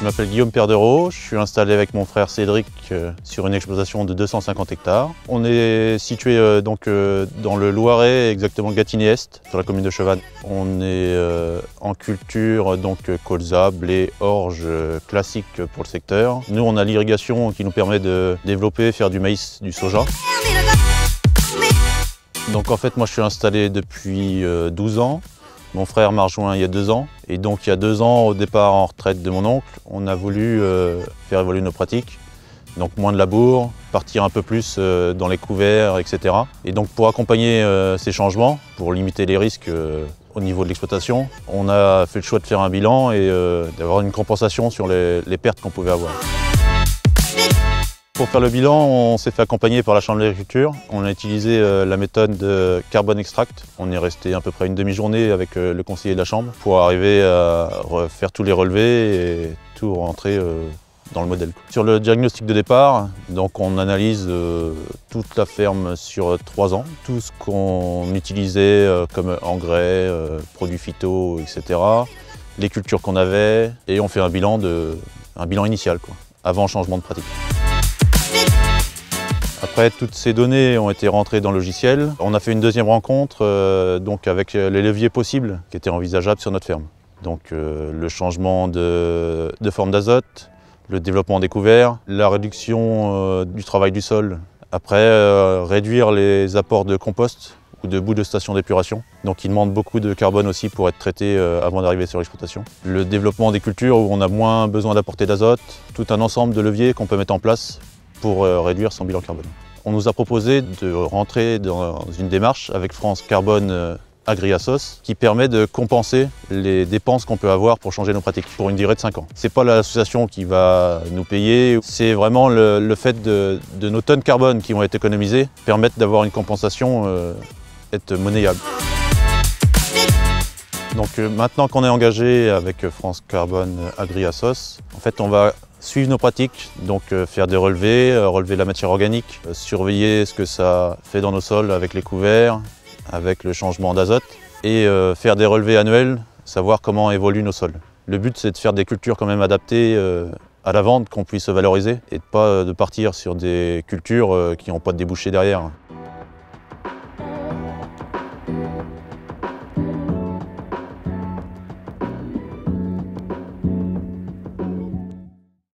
Je m'appelle Guillaume Perdereau, je suis installé avec mon frère Cédric sur une exploitation de 250 hectares. On est situé dans le Loiret, exactement Gâtinais-Est, sur la commune de Chevannes. On est en culture, colza, blé, orge, classique pour le secteur. Nous, on a l'irrigation qui nous permet de développer, faire du maïs, du soja. Donc en fait, moi je suis installé depuis 12 ans. Mon frère m'a rejoint il y a 2 ans. Et donc il y a 2 ans, au départ en retraite de mon oncle, on a voulu faire évoluer nos pratiques. Donc moins de labour, partir un peu plus dans les couverts, etc. Et donc pour accompagner ces changements, pour limiter les risques au niveau de l'exploitation, on a fait le choix de faire un bilan et d'avoir une compensation sur les pertes qu'on pouvait avoir. Pour faire le bilan, on s'est fait accompagner par la Chambre d'agriculture. On a utilisé la méthode de carbone extract. On est resté à peu près une demi-journée avec le conseiller de la Chambre pour arriver à faire tous les relevés et tout rentrer dans le modèle. Sur le diagnostic de départ, donc on analyse toute la ferme sur 3 ans, tout ce qu'on utilisait comme engrais, produits phyto, etc., les cultures qu'on avait, et on fait un bilan initial, avant changement de pratique. Après, toutes ces données ont été rentrées dans le logiciel. On a fait une deuxième rencontre avec les leviers possibles qui étaient envisageables sur notre ferme. Donc le changement de forme d'azote, le développement des couverts, la réduction du travail du sol. Après, réduire les apports de compost ou de boues de station d'épuration. Donc il demande beaucoup de carbone aussi pour être traité avant d'arriver sur l'exploitation. Le développement des cultures où on a moins besoin d'apporter d'azote, tout un ensemble de leviers qu'on peut mettre en place pour réduire son bilan carbone. On nous a proposé de rentrer dans une démarche avec France Carbone Agri-Assos qui permet de compenser les dépenses qu'on peut avoir pour changer nos pratiques pour une durée de 5 ans. Ce n'est pas l'association qui va nous payer, c'est vraiment le fait de nos tonnes carbone qui vont être économisées permettre d'avoir une compensation être monnayable. Donc maintenant qu'on est engagé avec France Carbone Agri-Assos, en fait on va suivre nos pratiques, donc faire des relevés, relever la matière organique, surveiller ce que ça fait dans nos sols avec les couverts, avec le changement d'azote, et faire des relevés annuels, savoir comment évoluent nos sols. Le but c'est de faire des cultures quand même adaptées à la vente, qu'on puisse valoriser, et de pas de partir sur des cultures qui n'ont pas de débouchés derrière.